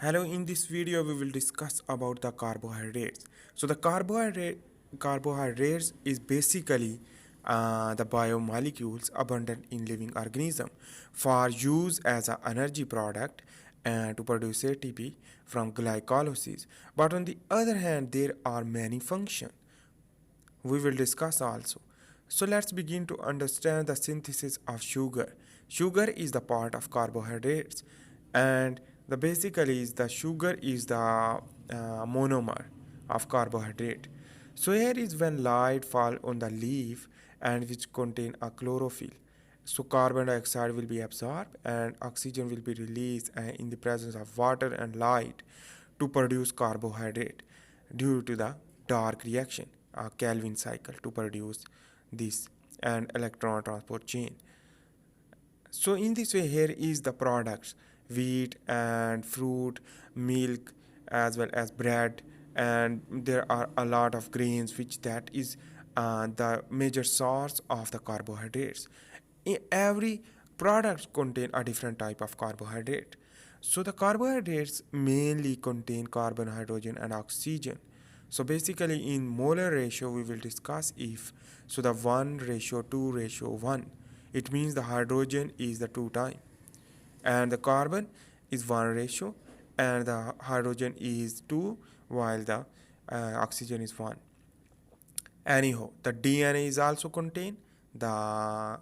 Hello, in this video we will discuss about the carbohydrates. So the carbohydrates is basically the biomolecules abundant in living organism for use as an energy product and to produce ATP from glycolysis. But on the other hand, there are many functions we will discuss also. So let's begin to understand the synthesis of sugar. Sugar is the part of carbohydrates, and the basically is the sugar is the monomer of carbohydrate. So here is when light fall on the leaf and which contain a chlorophyll. So carbon dioxide will be absorbed and oxygen will be released in the presence of water and light to produce carbohydrate due to the dark reaction, a Calvin cycle to produce this and electron transport chain. So in this way here is the products wheat and fruit, milk as well as bread, and there are a lot of grains which that is the major source of the carbohydrates. Every product contain a different type of carbohydrate. So the carbohydrates mainly contain carbon, hydrogen and oxygen. So basically in molar ratio we will discuss if so the 1:2:1, it means the hydrogen is the 2 time and the carbon is 1 ratio and the hydrogen is 2 while the oxygen is 1. Anyhow, the DNA is also contain the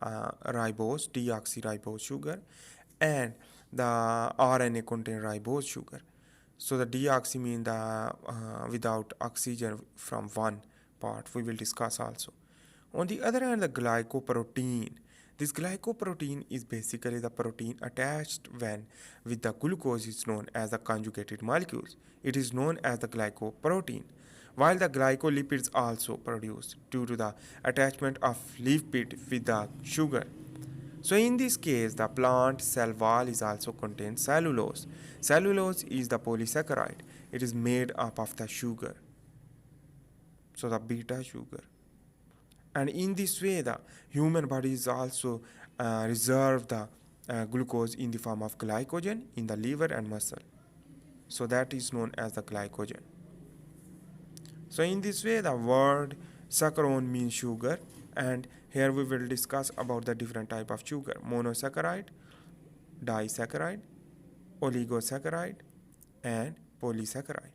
ribose, deoxyribose sugar, and the RNA contain ribose sugar. So the deoxy mean the without oxygen from one part. We will discuss also. On the other hand, the glycoprotein. This glycoprotein is basically the protein attached when with the glucose is known as the conjugated molecules. It is known as the glycoprotein. While the glycolipids also produced due to the attachment of lipid with the sugar. So in this case, the plant cell wall is also contains cellulose. Cellulose is the polysaccharide. It is made up of the sugar. So the beta sugar. And in this way, the human body is also reserve the glucose in the form of glycogen in the liver and muscle. So that is known as the glycogen. So in this way, the word saccharone means sugar, and here we will discuss about the different type of sugar: monosaccharide, disaccharide, oligosaccharide, and polysaccharide.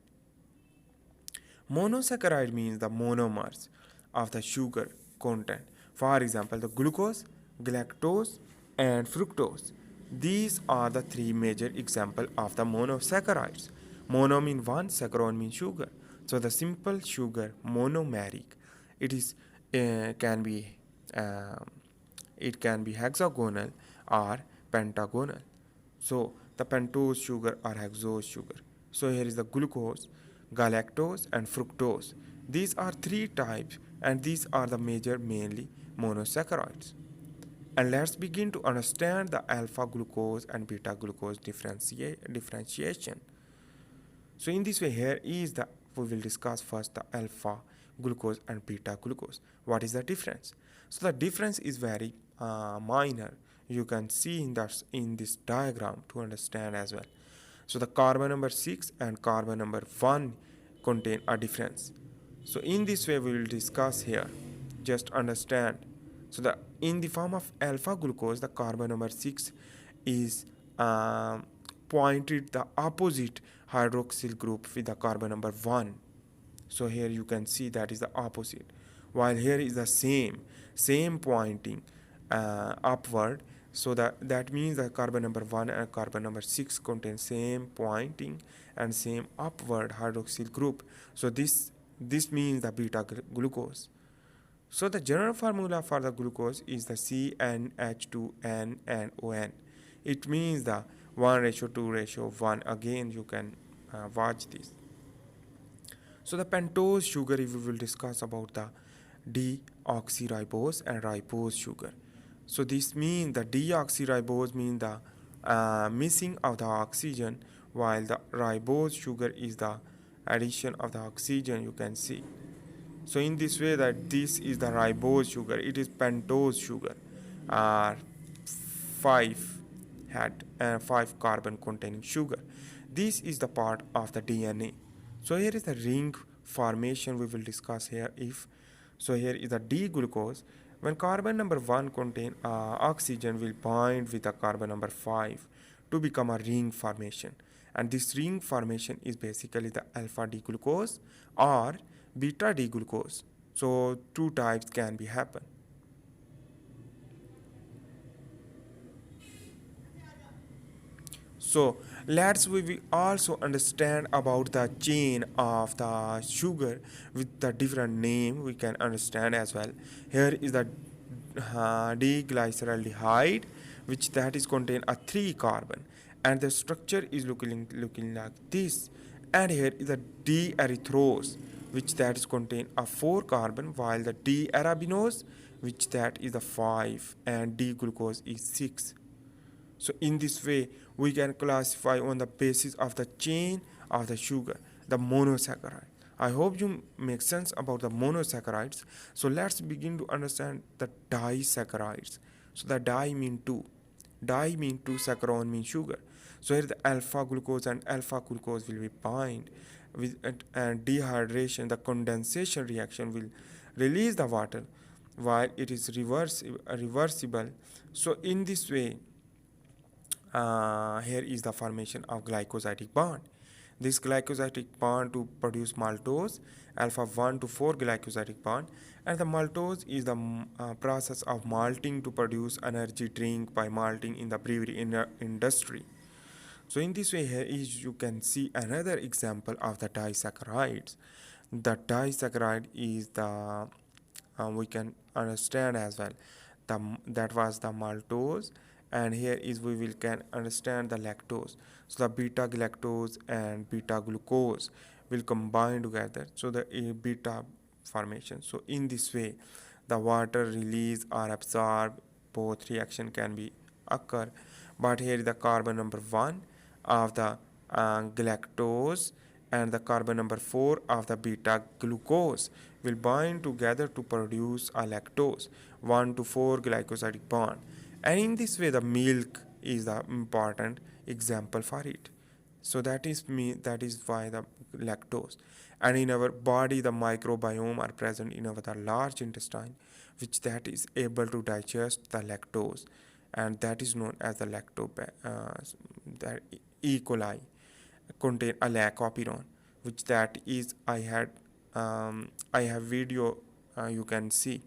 Monosaccharide means the monomers of the sugar content. For example, the glucose, galactose, and fructose. These are the three major examples of the monosaccharides. Mono means one, saccharone means sugar. So the simple sugar monomeric, it is can be uh, it can be hexagonal or pentagonal. So the pentose sugar or hexose sugar. So here is the glucose, galactose and fructose. These are three types and these are the major mainly monosaccharides. And let's begin to understand the alpha glucose and beta glucose differentiation. So in this way here is the we will discuss first the alpha glucose and beta glucose. What is the difference? So the difference is very minor. You can see in this diagram to understand as well. So the carbon number 6 and carbon number 1 contain a difference. So in this way we will discuss here. Just understand. So the in the form of alpha glucose, the carbon number 6 is pointed the opposite hydroxyl group with the carbon number 1. So here you can see that is the opposite, while here is the same pointing upward. So that means that carbon number 1 and carbon number 6 contain same pointing and same upward hydroxyl group. So this means the beta glucose. So the general formula for the glucose is the CnH2n and ON. It means the 1:2:1. Again, you can watch this. So the pentose sugar, if we will discuss about the deoxyribose and ribose sugar. So this means the deoxyribose means the missing of the oxygen, while the ribose sugar is the addition of the oxygen. You can see. So in this way that this is the ribose sugar, it is pentose sugar, five 5 carbon containing sugar. This is the part of the DNA. So here is the ring formation we will discuss here. If so, here is the D-glucose. When carbon number 1 contain oxygen will bind with the carbon number 5 to become a ring formation. And this ring formation is basically the alpha D-glucose or beta D-glucose. So two types can be happen. So let's we will also understand about the chain of the sugar with the different name we can understand as well. Here is the diglyceraldehyde, which that is contain a 3 carbon, and the structure is looking like this. And here is the D-erythrose, which that is contain a 4 carbon, while the D-arabinose, which that is a 5, and D-glucose is 6. So in this way, we can classify on the basis of the chain of the sugar, the monosaccharide. I hope you make sense about the monosaccharides. So let's begin to understand the disaccharides. So the di mean two. Di mean two, saccharon means sugar. So here the alpha glucose and alpha glucose will be bind with and dehydration, the condensation reaction will release the water while it is reversible. So in this way, here is the formation of glycosidic bond. This glycosidic bond to produce maltose, alpha 1 to 4 glycosidic bond, and the maltose is the process of malting to produce energy drink by malting in the brewery industry. So in this way, here is you can see another example of the disaccharides. The disaccharide is the we can understand as well. That was the maltose, and here is we will can understand the lactose. So the beta galactose and beta glucose will combine together. So the beta formation. So in this way, the water release or absorb both reaction can be occur. But here is the carbon number 1 of the galactose and the carbon number 4 of the beta glucose will bind together to produce a lactose 1 to 4 glycosidic bond, and in this way the milk is the important example for it. So that is why the lactose. And in our body the microbiome are present in our the large intestine, which that is able to digest the lactose, and that is known as the that E. coli contain a lactoperon, which that is I have video you can see.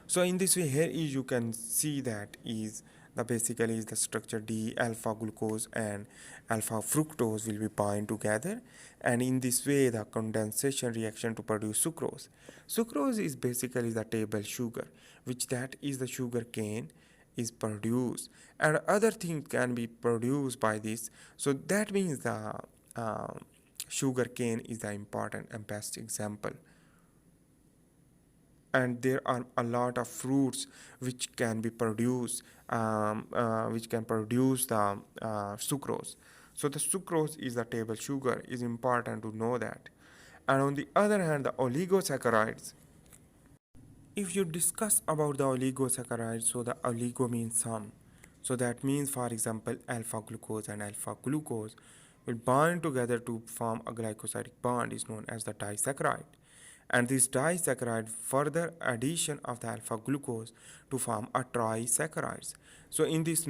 So in this way, here is you can see that is the basically is the structure D alpha glucose and alpha fructose will be bind together, and in this way the condensation reaction to produce sucrose. Sucrose is basically the table sugar, which that is the sugar cane is produced, and other things can be produced by this. So that means the uh, sugar cane is the important and best example. And there are a lot of fruits which can be produced, which can produce the sucrose. So the sucrose is the table sugar, is important to know that. And on the other hand, the oligosaccharides, if you discuss about the oligosaccharides, so the oligo means some. So that means, for example, alpha glucose and alpha glucose will bind together to form a glycosidic bond is known as the disaccharide. And this disaccharide further addition of the alpha glucose to form a trisaccharides. So in this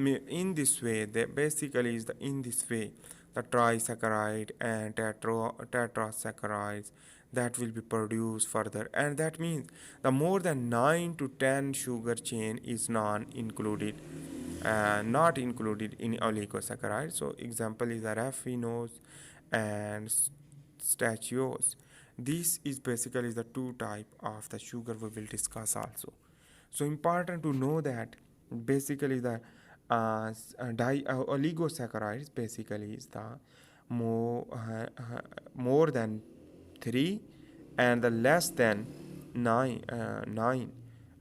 way, they basically is the in this way the trisaccharide and tetrasaccharides that will be produced further, and that means the more than 9 to 10 sugar chain is not included in oligosaccharides. So example is the raffinose and stachylose. This is basically the two type of the sugar we will discuss also. So important to know that basically the oligosaccharides basically is the more than 3 and the less than 9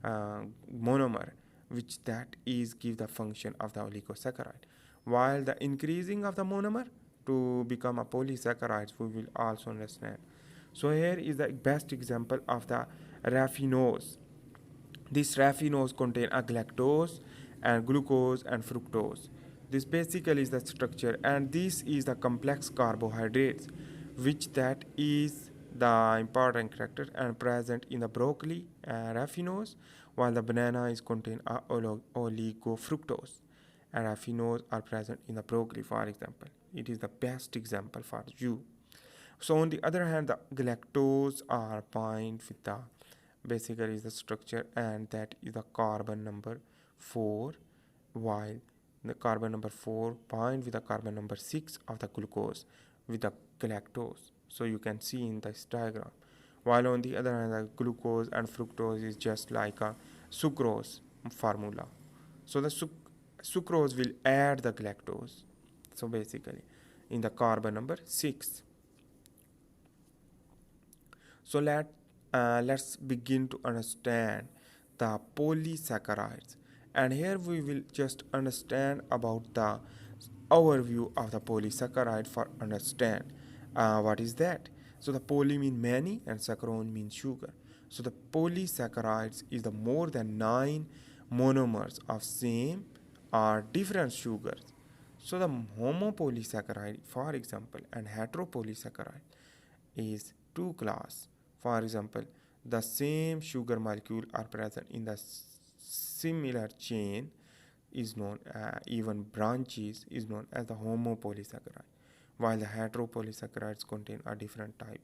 monomer, which that is give the function of the oligosaccharide, while the increasing of the monomer to become a polysaccharides we will also understand. So here is the best example of the raffinose. This raffinose contain a galactose and glucose and fructose. This basically is the structure, and this is the complex carbohydrates, which that is the important character and present in the broccoli and raffinose, while the banana is contain oligofructose, and raffinose are present in the broccoli, for example. It is the best example for you. So on the other hand, the galactose are bind with the basically is the structure, and that is the carbon number 4, while the carbon number 4 bind with the carbon number 6 of the glucose with the galactose. So you can see in this diagram. While on the other hand, the glucose and fructose is just like a sucrose formula. So the sucrose will add the galactose. So basically, in the carbon number 6. So let's begin to understand the polysaccharides, and here we will just understand about the overview of the polysaccharide for understand what is that. So the poly mean many and saccharone means sugar. So the polysaccharides is the more than 9 monomers of same or different sugars. So the homopolysaccharide, for example, and heteropolysaccharide is two class. For example, the same sugar molecule are present in the similar chain is known even branches is known as the homopolysaccharide, while the heteropolysaccharides contain a different type,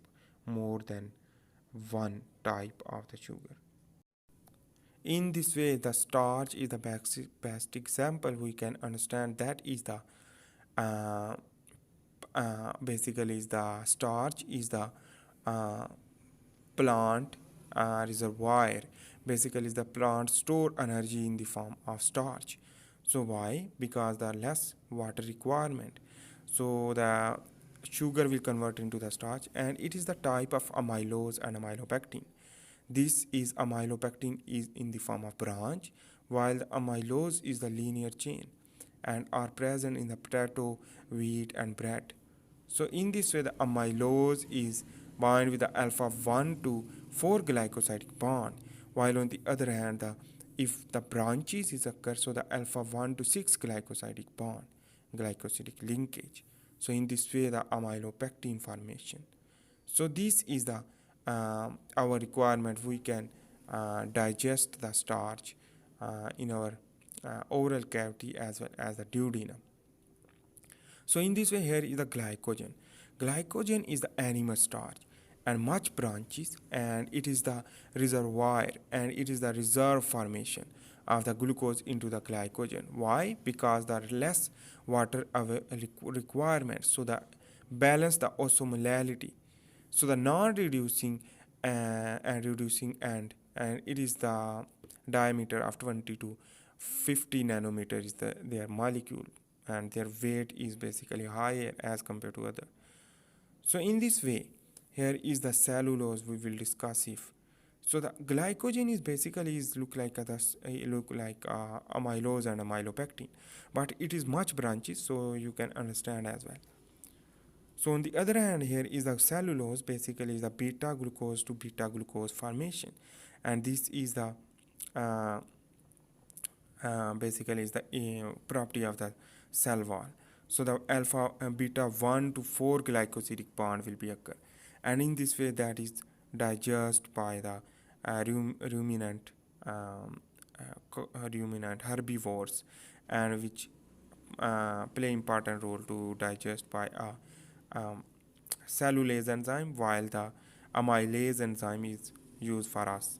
more than one type of the sugar. In this way, the starch is the best example we can understand. That is the uh, basically is the starch is the uh, plant reservoir. Basically is the plant store energy in the form of starch. So why? Because the less water requirement, so the sugar will convert into the starch, and it is the type of amylose and amylopectin. This is amylopectin is in the form of branch, while the amylose is the linear chain and are present in the potato, wheat, and bread. So in this way, the amylose is bind with the alpha 1 to 4 glycosidic bond, while on the other hand, if the branches is occur, so the alpha 1 to 6 glycosidic bond, glycosidic linkage. So in this way, the amylopectin formation. So this is the our requirement. We can digest the starch in our oral cavity as well as the duodenum. So in this way, here is the glycogen. Glycogen is the animal starch and much branches, and it is the reservoir, and it is the reserve formation of the glucose into the glycogen. Why? Because there are less water requirements, so the balance the osmolality. So the non-reducing and reducing, and it is the diameter of 20 to 50 nanometer is their molecule, and their weight is basically higher as compared to other. So in this way, here is the cellulose we will discuss if. So the glycogen is basically is look like amylose and amylopectin, but it is much branches, so you can understand as well. So on the other hand, here is the cellulose, basically is the beta glucose to beta glucose formation, and this is the uh, basically is the property of the cell wall. So the alpha beta 1 to 4 glycosidic bond will be occur, and in this way that is digested by the ruminant ruminant herbivores, and which play important role to digest by um, cellulase enzyme, while the amylase enzyme is used for us